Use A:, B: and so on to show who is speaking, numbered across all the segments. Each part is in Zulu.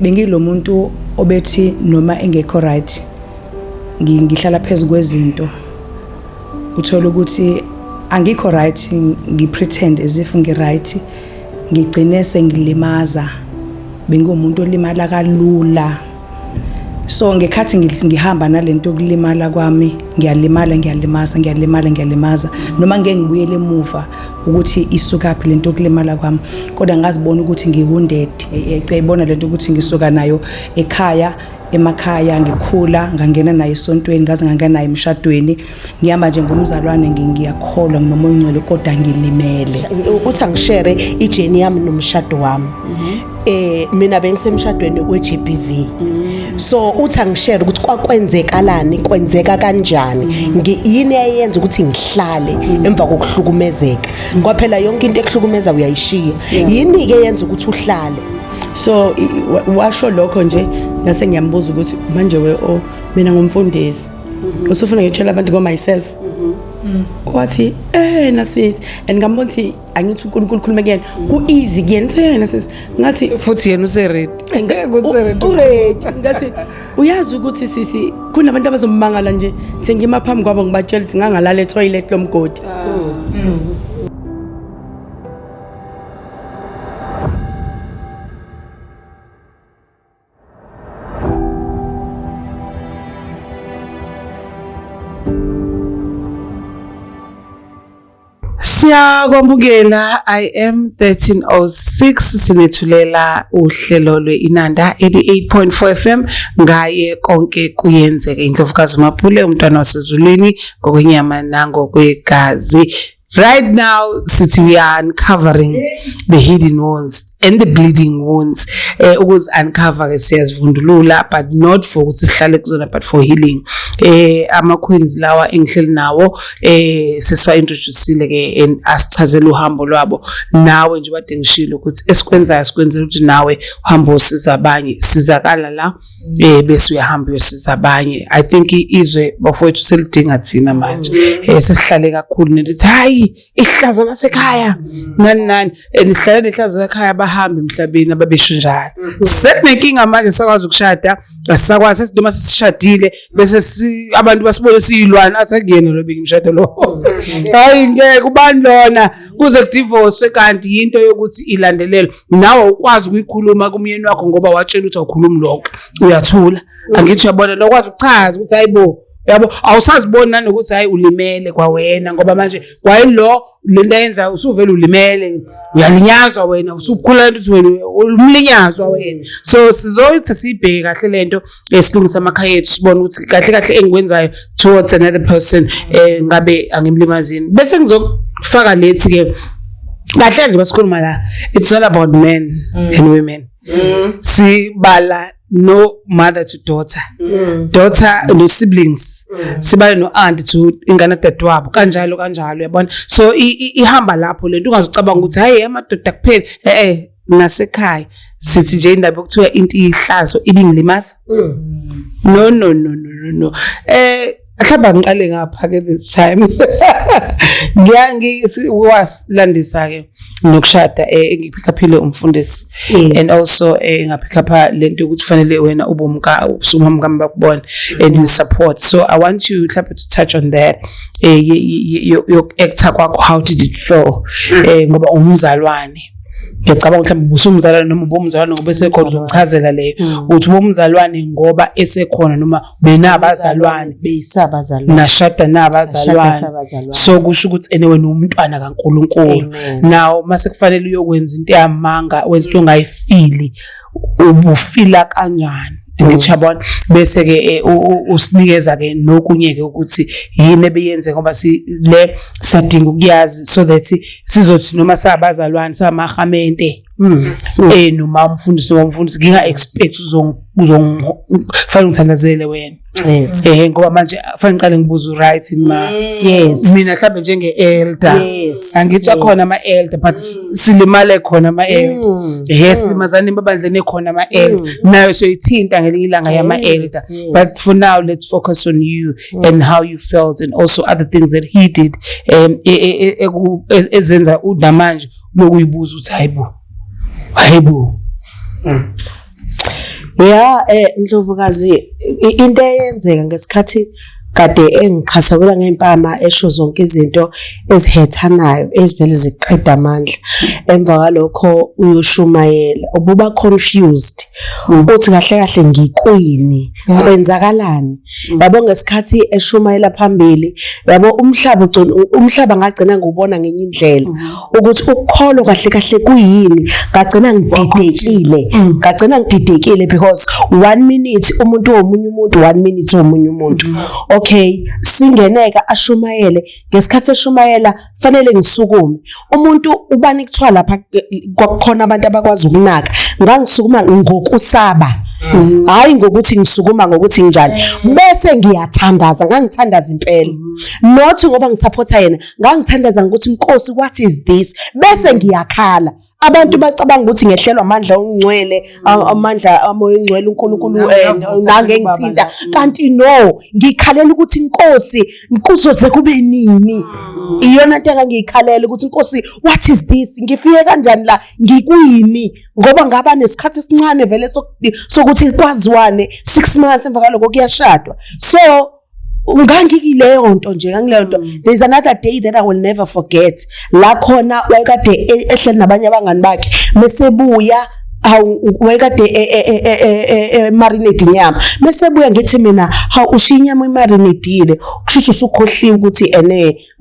A: bengilomuntu obethi noma engekho right ngihlala phezulu kwezinto uthola ukuthi angikho right ngipretend as if ngiright ngigcine sengilimaza bengumuntu olimala kalula so ngekhathi ngihamba nalento yokulimala kwami ngiyalimaza noma ngeke ngibuyele emuva ukuthi isuka phi lento yokulimala kwami kodwa ngazibona ukuthi ngiwounded ecayibona lento ukuthi ngisuka nayo emakhaya ngikhula ngangena naye esontweni ngaze ngangena naye emshadweni ngihamba nje ngomzalwane ngiyakholwa noma ungcwele kodwa ngilimele
B: uthi angishare ijourney yami nomshado wami mina bengisemshadweni weGBV so uthi angishare ukuthi kwenzeka kanjani yini eyenza ukuthi ngihlale emva kokuhlukumezeka kwaphela yonke into ekuhlukumeza uyayishiya yini ke yenza ukuthi uhlale
C: so washo lokho nje ngase ngiyambuza ukuthi manje mina ngumfundisi usufuna ngitshela abantu ngo myself wathi nasisi and ngambona ukuthi angithi uNkulunkulu ukhuluma kuyena ku easy kuyena nasisi ngathi
D: futhi yena useready ngeke useready
C: ngathi uyazi ukuthi sisi kunabantu abazommangala nje sengima phambi kwabo ngibatshela ukuthi ngangalala etoilet lomgodi
D: Siyakwamukela IM 1306 sinethulela uhlelo lweInanda 88.4 FM ngaye konke kuyenzeka Indlovukazi Maphule umntwana wasezulwini ngokwenyama nangokwegazi. Right now, we are uncovering the hidden wounds and the bleeding wounds. Ukuz uncover siyazivundulula, but not for ukuthi sihlale kuzona, but for healing. Ama queens lawa engihleli nawo sesiwa introduceile ke and asichazela uhambo lwabo. Nawe nje bade ngishilo ukuthi esikwenzayo sikwenzela ukuthi nawe uhambo usiza abanye, sizakala la bese uyahamba uyosiza abanye. I think izwe bafowethu selidinga thina manje. Sesihlale kakhulu nethi hayi ihlazo lasekhaya nani nihlala nehlazo lasekhaya bahamba emhlabeni ababesho njalo sekunenkinga manje sakwazi ukushada asisakwazi sesiduma sesishadile bese abantu basibone siyilwana athi akuyena lo bengimshado lo hayi ngeke ubani lona kuze kudivorce kanti into yokuthi ilandelele nawe ukwazi ukuyikhuluma kumyeni wakho ngoba watshela ukuthi awukhulumi lokho uyathula angithi uyabona lokwazi ukuchaza ukuthi hayibo yabo awusazibona nanokuthi hayi ulimele kwawena ngoba manje kwayilo lento yenza usuvela ulimele uyalinyazwa wena usukhula ukuthi wena umlinyazwa wena so sizoyithi sibheke kahle lento esilungisa amakhaya ethu sibone ukuthi kahle engikwenzayo towards another person ngabe angimlimazini bese ngizokufaka lethi ke kahle nje basikhuluma la it's all about men and women sibala no mother to daughter daughter no siblings sibale no aunt to ingane dadewabo kanjalo yabona so ihamba lapho lento ungazicabanga ukuthi hayi amadoda kuphela nasekhaya sithi nje indaba yokuthiwa into ihlazo ibingilimaza no ahlaba ngiqale ngapha ke this time ngiyasilandisa ke nokushada ngiphika phile umfundisi and also ngaphika pha lento ukuthi fanele wena ubomka usumamkami bakubona and you support so I want you to touch on that your actor kwakho how did it feel ngoba umzalwane ngiyacabanga mhlawumbe usumzalwane noma ubomzalwane ngoba esekhona uzochazela leyo uthi ubomzalwane ngoba esekhona noma benabazalwane
B: beyisabazalwane
D: nashada nabazalwane so kusho ukuthi ene wena umntwana kaNkulunkulu now mase kufanele uyokwenza into yamanga wenza into ongayifili ubufila kanjani ngichabona bese ke usinikeza ke nokunye ke ukuthi yini ebeyenze ngoba le sadinga ukuyazi so that sizothi noma sabazalwane samahamente noma umfundisi nginga expect uzongifana ngithandazele wena
B: yes
D: ngoba manje fanele ngiqale ngibuza right ma
B: yes
D: mina mhlambe njenge elder angithi khona ama elder but silimale khona ama elder yes limazani babandlene khona ama elder nayo soyithinta ngelinye ilanga yama elder but for now let's focus on you and how you felt and also other things that he did ezenza namanje lokuyibuza uthi hayibo
B: Yeah, Ndlovukazi into eyenzeka ngesikhathi kade engiqhasakula ngempama esho zonke izinto ezihethanayo ezivele ziqeda amandla. Emva kwalokho uyoshumayela ububa confused uthi kahle kahle ngikwini kwenzakalani. Yabo ngesikhathi eshumayela phambili yabo umhlaba ngagcina ngubona ngenye indlela ukuthi ukukholo kahle kahle kuyini ngagcina ngididekile because 1 minute umuntu omunye umuntu 1 minute omunye umuntu. Okay, singeneka ashumayele ngesikhathi eshumayela fanele ngisukume umuntu ubani kuthiwa lapha kwakukhona abantu abakwazi ukunaka ngangisukuma ngokusaba hayi ngokuthi ngisukuma ngokuthi njani bese ngiyathandaza ngangithandaza impela not ngoba ngisupporta yena ngangithandaza ukuthi Nkosi what is this bese ngiyakhala abantu bacabanga ukuthi ngehlelwa amandla ongcwele amandla amoya ongcwele uNkulunkulu nangengithinta kanti no ngikhalela ukuthi Nkosi kuzoze kube nini iyona into engangiyikhalela ukuthi Nkosi what is this ngifike kanjani la ngikwini ngoba ngaba nesikhathi esincane vele sokuthi kwaziwane 6 months emva kwaloko kuyashadwa so ungangikileyo nto nje ngangileyo nto. There's another day that I will never forget la khona wayekade ehleli nabanye abangani bakhe mesebuya wayekade marinate inyama mesebuya ngithi mina ha ushinyama imarinatile kusho usukhohliwe ukuthi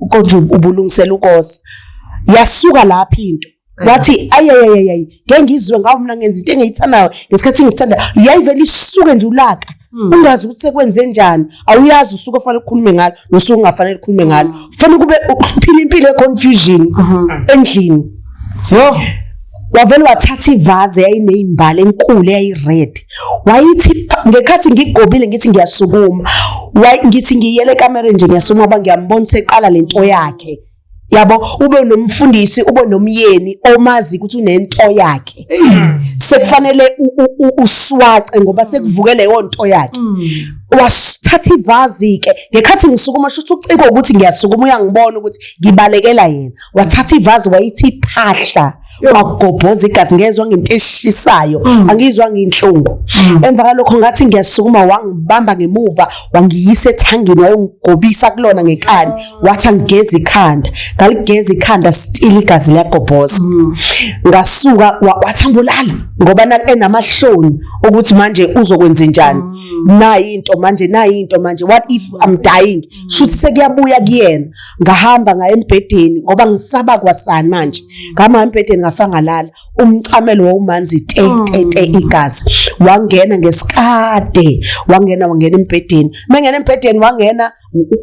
B: konje ubulungisela ukosa yasuka lapha into wathi ayeyeyeyi ngeke ngizwe ngawo mina ngenza into engiyithanayo ngesikhathi ngithanda yayivela isuke nje ulaka ungazi ukuthi sekwenze njani awuyazi usuke ofanele ukukhulume ngalo nosuke ungafanele ukukhulume ngalo ufuna kube uphila impilo econfusion endlini yo wavele wathatha ivaze yayinezimbali enkulu yayired wayithi ngekhathi ngigobile ngithi ngiyasukuma ngithi ngiyele ekamereni nje ngiyasukuma ngoba ngiyambona seqala lento yakhe yabo ube nomfundisi ube nomyeni omazi ukuthi unento yakhe sekufanele uswace ngoba sekuvukele yonto yakhe wasithatha ivazi ke ngekhathi ngisukuma shuthi uciko ukuthi ngiyasukuma uyangibona ukuthi ngibalekela yena wathatha ivazi wayithi phahla wagobhoza igazi ngezwe ngento eshisayo angizwa nginhlungu emva kalokho ngathi ngiyasukuma wangibamba ngemuva wangiyisa ethangini wayongigobisa kulona ngekani wathi angigeza ikhanda ngaligeza ikhanda still igazi liyagobhoza ngasuka wathambulala ngoba enamahloni ukuthi manje uzokwenza njani nayi into manje what if I'm dying shuthi sekuyabuya kuyena ngahamba ngaye embedeni ngoba ngisaba kwasani manje ngama embedeni ngafanga ngalala umchamelo wawumanzi tete igazi wangena ngesikade wangena embedeni mengena embedeni wangena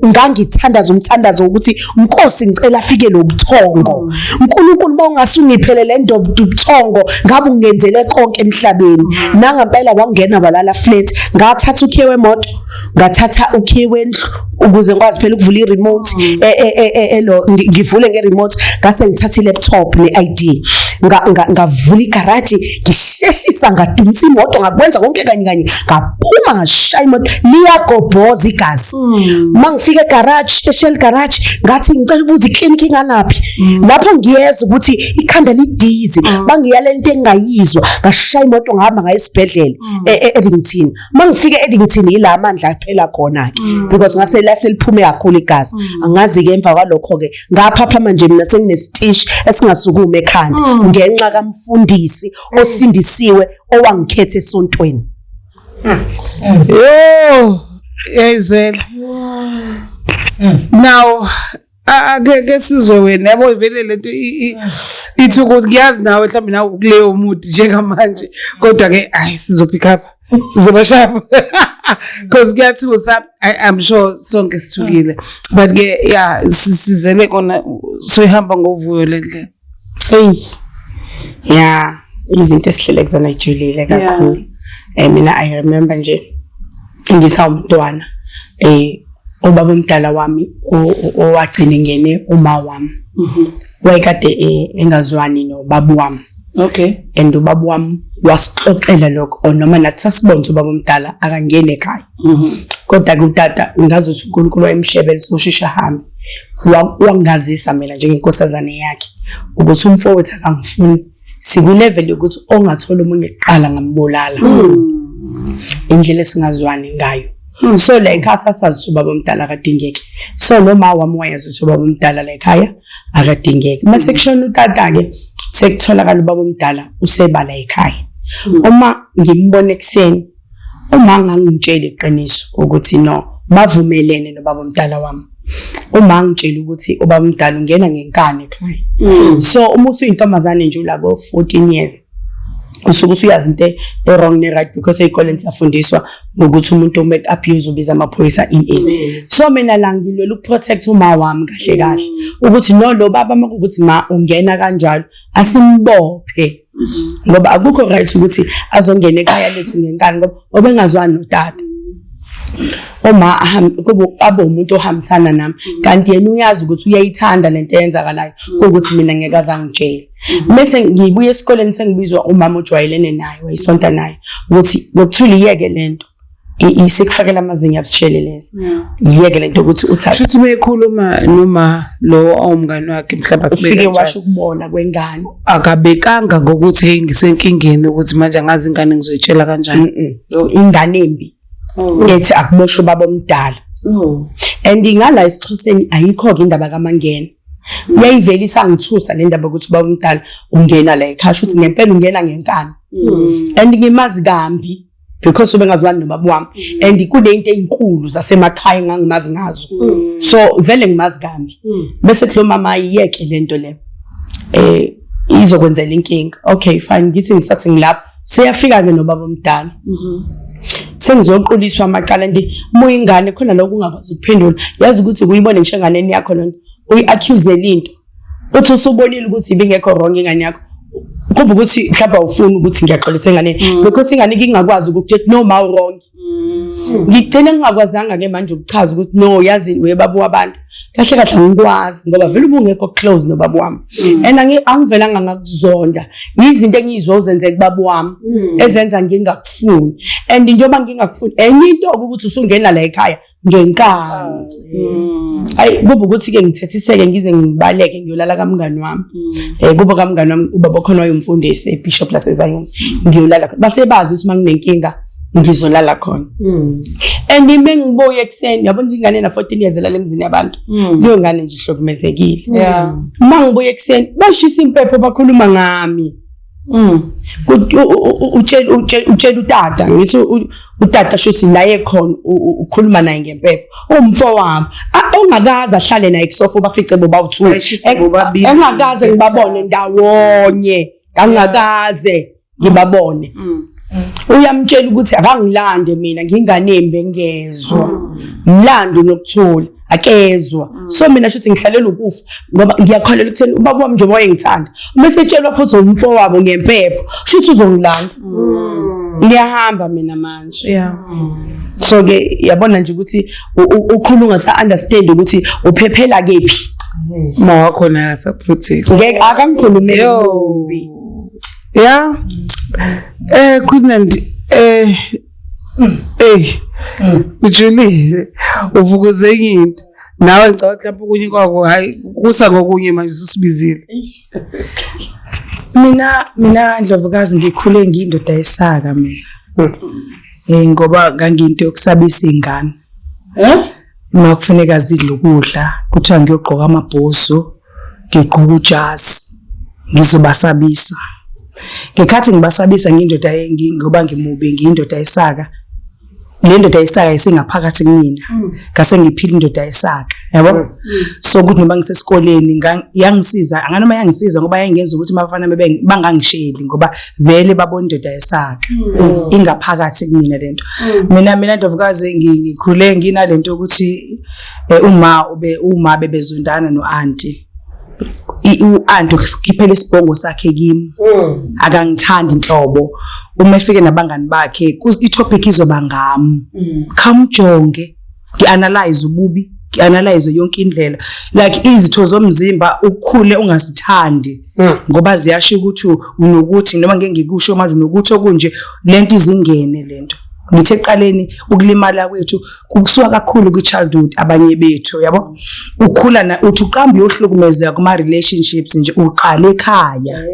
B: ngangithandaza umthandazo ukuthi Nkosi ngicela afike lobuthongo uNkulunkulu mawungasungiphelele ndobuthongo ngabe ungenzele konke emhlabeni nangempela wangena walala flat ngathatha ukhiye wemoto ngathatha ukhiye wendlu ukuze ngikwazi phela ukuvula iremote ngivule ngeremote ngase ngithatha ilaptop neID ngavula igarage ngisheshisa ngadumisa imoto ngakwenza konke kanye ngaphuma ngashaya imoto liyagobhoza igazi mangifika egarage eshell garage ngathi ngicela ubuza iclinic ingalaphi lapho ngiyeza ukuthi ikhanda lidizi bangiyala into engayizwa ngashaya imoto ngahamba ngaye esibhedlela eEdington mangifika eEdington ila amandla phela khona ke because ngase la seliphume kakhulu igazi angazi ke emva kwalokho ke ngaphapha manje mina senginesitish esingasukuma ekhanda ngenxa kamfundisi osindisiwe owangikhetha esontweni
D: yo yayizela now ake sizwe wena yabo ivele lento ithi ukuthi kuyazi nawe mhlawumbe nawe kuleyo mood njengamanje kodwa ke ayi sizopick up sizobashapa because kuyathusa I'm sure sonke sithukile but ke yeah sizele kona soyihamba ngovuyo lendlela
C: yeah izinto esihlele kuzona ijulile kakhulu mina I remember nje ngisawumntwana ubaba omdala wami owagcina ngene uma wami wayekade engazwani nobaba wami
D: okay
C: and ubaba wami wasixoxela lokho noma nathi sasibona ubaba omdala akangene ekhaya kodwa kutata ngazothi uNkulunkulu wayemshebela soshisha hambe wangazisa mina njengenkosazane yakhe ukuthi umfowethu akangifuni sikulevel ukuthi ongathola umunye eqala ngambulala indlela esingazwani ngayo. So la ekhaya sasazi ubaba omdala akadingeki. So noma wami wayazi ubaba omdala la ekhaya akadingeki. Mase kushona utata ke sekutholakala ubaba omdala usebala ekhaya. Uma ngimbona ekseni uma ngangitshela iqiniso ukuthi no bavumelene nobaba omdala wami. Uma ngitshela ukuthi ubaba omdala ungena ngenkani ekhaya. So uma usuyintombazane nje la ko 14 years usuke usuyazi into wrong ne right because ezikoleni siyafundiswa ukuthi umuntu uma abuse ubiza amaphoyisa in. So mina la ngilwela ukuprotect uma wami kahle kahle ukuthi no lo baba makuthi ma ungena kanjalo asimbophe ngoba akukho right ukuthi azongena ekhaya lethu ngenkani ngoba obengazwani notata. Oma kubo abo umuntu ohambisana nami kanti yena uyazi ukuthi uyayithanda lento eyenzakalayo ukuthi mina ngeke azangitshela. Bese ngibuye esikoleni sengibizwa umama ojwayelene naye wayisonta naye ukuthi lokuthula iyeke lento isikufakela amazinga abushelelezi iyeke lento ukuthi uthathe
D: Shuthi bekhuluma noma lo awumngani wakhe mhlawumbe
C: sibeke washo ukubona kwengane
D: akabekanga ngokuthi hey ngisenkingeni ukuthi manje angazi ingane ngizoyitshela kanjani.
C: Ingane embi ngithi akuboshwe baba omdala. And ingala isixhoseni ayikho ke indaba kaMangena. Uyayivelisa ngithusa le ndaba ukuthi baba omdala ungena la ekhaya ukuthi ngempela ungena ngenkani. And ngimazi kambi because ubengazwani nobaba wami and kunento ezinkulu zasemakhaya ngangimazi ngazo. So vele ngimazi kambi. Bese kulo mama iyeke lento le izokwenzela inkinga. Okay fine ngithi ngisathi ngilapha seyafika ke nobaba omdala. Sengizoquliswa amaqala ndi moya ingane khona lokho ungakwazi ukuphendula yazi ukuthi kuyibone ngisho enganeni yakho lonto uyaccuse into uthi usubonile ukuthi ibingekho wrong ingane yakho kuba ukuthi mhlawumbe ufuna ukuthi ngiyaxolisa enganeni because ingane ingakwazi ukuthi no ma wrong ngigcina ngingakwazanga ke manje ukuchaza ukuthi no yazi webaba wabantu kahle kahle ngikwazi ngoba vele ubungekho close nobaba wami and angivelanga ngakuzonda izinto engizwe uzenze kubaba wami ezenza ngingakufuni and njengoba ngingakufuni enye into ukuthi usungena la ekhaya ngenkani hayi kuba ukuthi ke ngithethiseke ngize ngibaleke ngiyolala kamngani wami kuba kamngani wami ubaba khona wayumfundisi eBishop laseZion ngiyolala basebazi ukuthi manginenkinga ngizolala khona and imengibuye ekseni yabona ingane na 14 years elala emzini yabantu leyo ngane nje ihlokumezekile mangibuye ekseni bashisa impepho bakhuluma ngami utshela utata ngithi utata shothi la ekhona ukhuluma naye ngempepho umfo wami ongakaza ahlale naye kusofa bafice boba-2 engakaze ngibabone ndawonye angakaze ngibabone uyamtshela ukuthi akangilande mina nginganembe engezwe mlando nokuthula akezwa so mina shothi ngihlalela ukufa ngoba ngiyakholela ukutheni ubaba wami nje wayengithanda umesetshelwa futhi umfo wabo ngempepho shothi uzongilanda ngiyahamba mina manje so ke yabona nje ukuthi ukhulunga sa understand ukuthi uphephela kephi
D: ma wakho na saprotect
C: ngeke akangikhulumeli yombi
D: kunandi ujulile uvukuze into nawe ngicabanga mhlawumbe okunye kwako hayi kusa ngokunye manje usibizile
A: mina Ndlovukazi ngikhule ngiyindoda yesaka mina ngoba ngangiyinto yokusabisa ingane makufuneka zidle ukudla kuthiwa ngiyogqoka amabhozo ngigqoka ujazi ngizobasabisa ngekhathi ngibasabisa ngiyindoda ngoba ngimubi ngiyindoda yesaka le ndoda yesaka isingaphakathi kumina ngase ngiphila indoda yesaka yabo so ukuthi noma ngisesikoleni yangisiza anganoma yangisiza ngoba yangenza ukuthi abafana bangangisheli ngoba vele babona indoda yesaka ingaphakathi kumina lento mina Ndlovukazi ngikhule nginalento ukuthi uma bebezondana noanti u-anti ukhiphela isibhongo sakhe kimi akangithandi inhlobo uma efike nabangani bakhe i-topic izoba ngami khamjonge ngi-analyze ububi ngi-analyze yonke indlela like izitho zomzimba ukukhule ungasithandi ngoba ziyasho ukuthi unokuthi noma ngeke ngikusho manje unokuthi okunje lento izingene lento ngithe eqaleni ukulimala kwethu kusuka kakhulu kwi-childhood abanye bethu yabo ukhula uthi uqamba uyohlukumezeka kuma relationships nje uqala ekhaya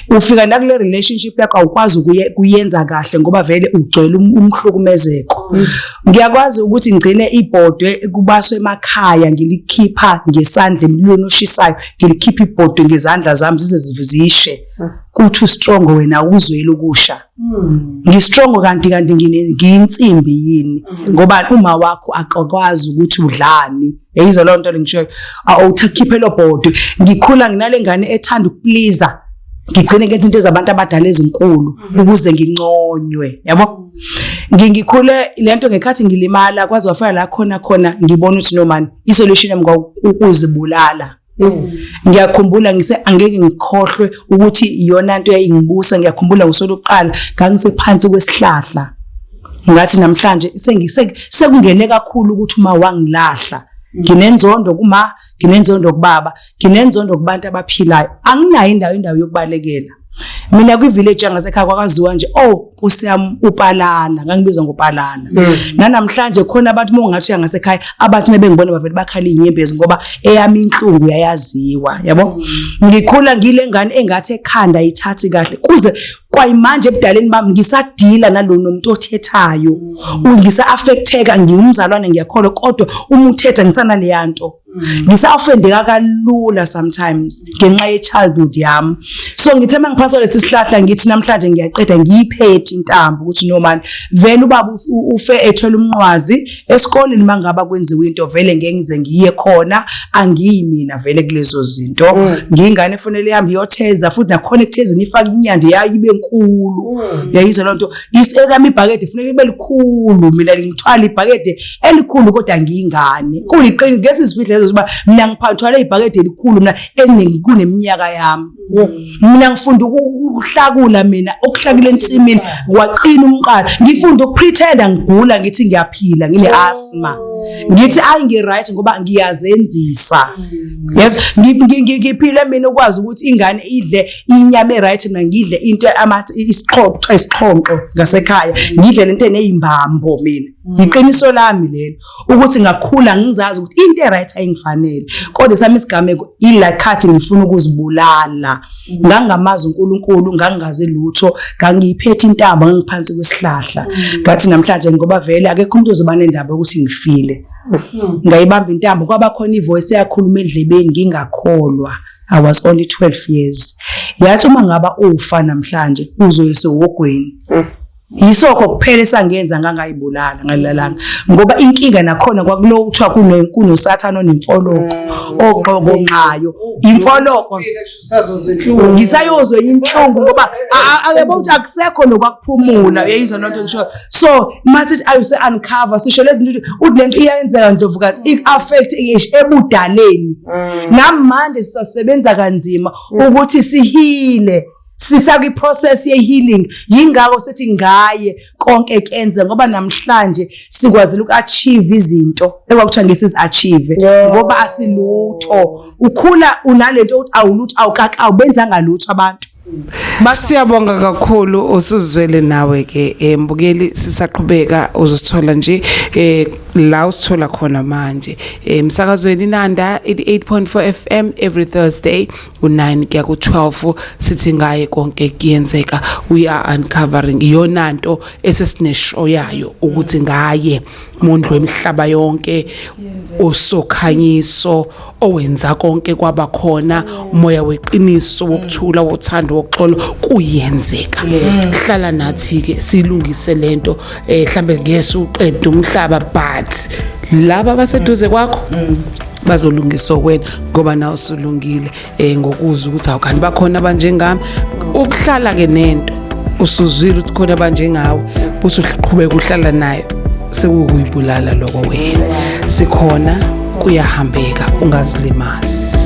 A: ufika nakule relationship yakho awukwazi kuyenza kahle ngoba vele ugcwele umhlukumezeko ngiyakwazi ukuthi ngigcine ibhodwe kubaswe emakhaya ngilikhipha ngesandla emlweni oshisayo ngilikhipha ibhodwe ngezandla zami zize zizishe kuthi strong wena uzwele ukusha ngistrong kanti ngiyinsimbi yini ngoba uma wakho akakwazi ukuthi udlani yayizo lo nto lengisho awuthakhiphe lo bhodwe ngikhula nginale ngane ethanda ukuplease ngigcine ngenza into ezabantu abadala ezinkulu ukuze nginconywe yabo ngikhule lento ngekhathi ngilimala kwazi wafika la khona ngibona ukuthi no man isolution yami ukuzibulala ngiyakhumbula angeke ngikhohlwe ukuthi iyona into yayingibusa ngiyakhumbula ngosoluqala ngangisephansi kwesihlahla ngathi namhlanje sekungene kakhulu ukuthi uma wangilahla nginenzondo kuma nginenzondo kubaba nginenzondo kubantu abaphilayo anginayo indawo yokubalekela mina kwi-village yangasekhaya kwakaziwa nje Nkosi yami uPalala ngangibizwa ngoPalala nanamhlanje khona abantu mongathi yangasekhaya abantu nebengibona bavele bakhala inyembezi ngoba eyami inhlungu yayaziwa yabo ngikhula ngile ngane engathi ekhanda ayithathi kahle kuze kwayimanje ebudaleni bami ngisadila nalo nomuntu othethayo ngisa affecteka ngiyumzalwane ngiyakholwa kodwa uma uthetha ngisana leyanto ngisafendeka kalula sometimes ngenxa ye childhood yami so ngithe mangiphansi lesisihlahla ngithi namhlanje ngiyaqeda ngiyiphethe intambo ukuthi no man vele ubaba ufe ethola umnqwazi esikoleni mangaba kwenziwe into vele ngeke ngize ngiye khona angiyimina vele kulezo zinto ngingane efonele ihambe iyotheza futhi nakhona ekuthezeni ifaka inyanda yayibe enkulu yayizo lonto elami ibhakede kufanele ibe likhulu mina ngithwala ibhakede elikhulu kodwa ngiyingane kuliqini ngesizifihlezo zoba mina ngiphathwala ibhakede elikhulu mina kuneminyaka yami mina ngifunda ukuhlakula mina okuhlakile ensimini waqina umqala ngifunda ukupretenda ngigula ngithi ngiyaphila ngine asthma ngithi ngi-right ngoba ngiyazenzisa yes ngiphile mina ukwazi ukuthi ingane idle inyama e-right mina ngidle into isixhoxho ngasekhaya ngidle lento eneyimbambo mina iqiniso lami lelo ukuthi ngakhula ngizazi ukuthi into e-right ayingifanele kodwa sami isigameko ilakhathi ngifuna ukuzibulala ngangamazi uNkulunkulu ngangazi lutho ngangiyiphethe intambo ngangiphansi kwesihlahla ngathi namhlanje ngoba vele akekho umuntu ozoba nendaba ukuthi ngifile ngayibamba intambo kwaba khona ivoice yakhuluma endlebeni ngingakholwa I was only 12 years yathi uma ngaba ufa namhlanje uzoyise wogweni yisokho kuphela esangenza ngangayibulala ngalilalanga ngoba inkinga nakhona kwakulo kuthiwa kunosathana onemfoloko oqokonqayo imfoloko ngisayozwe inhlungu ngoba akebo uthi akusekho nokwakuphumula uyayizwa lonto ngisho so message ayuse uncover sisho lezi zinto uthi lento iyenzeka Ndlovukazi i-affect ebudaleni namanje sisasebenza kanzima ukuthi sihile sisakwi process ye healing yingako sethi ngaye konke kenze ngoba namhlanje sikwazile ukachieve izinto ekwakuthiwa ngesiz achieve ngoba asilutho ukhula unalento uthi awulutho awubenzanga lutho abantu
D: Siyabonga kakhulu usuzwele nawe ke mbukeli sisaqhubeka uzosithola nje la usithola khona manje emsakazweni Inanda 88.4 FM every Thursday u9 kuya ku12 sithi ngaye konke kuyenzeka we are uncovering iyonanto esesineshow yayo ukuthi ngaye mondlo emhlaba yonke osokhanyiso owenza konke kwaba khona umoya weqiniso wokuthula wothando woxolo kuyenzeka hlala nathi ke silungise lento mhlambe ngeke uqede umhlaba but laba baseduze kwakho bazolungisa wena ngoba nawe usulungile ngokuzwa ukuthi awukani bakhona abanjengami ukuhlala ke nento usuzwile ukuthi khona abanjengawe uthi uqhubeka uhlala naye sekuyibulala lokho wena sikhona kuyahambeka ungazilimazi.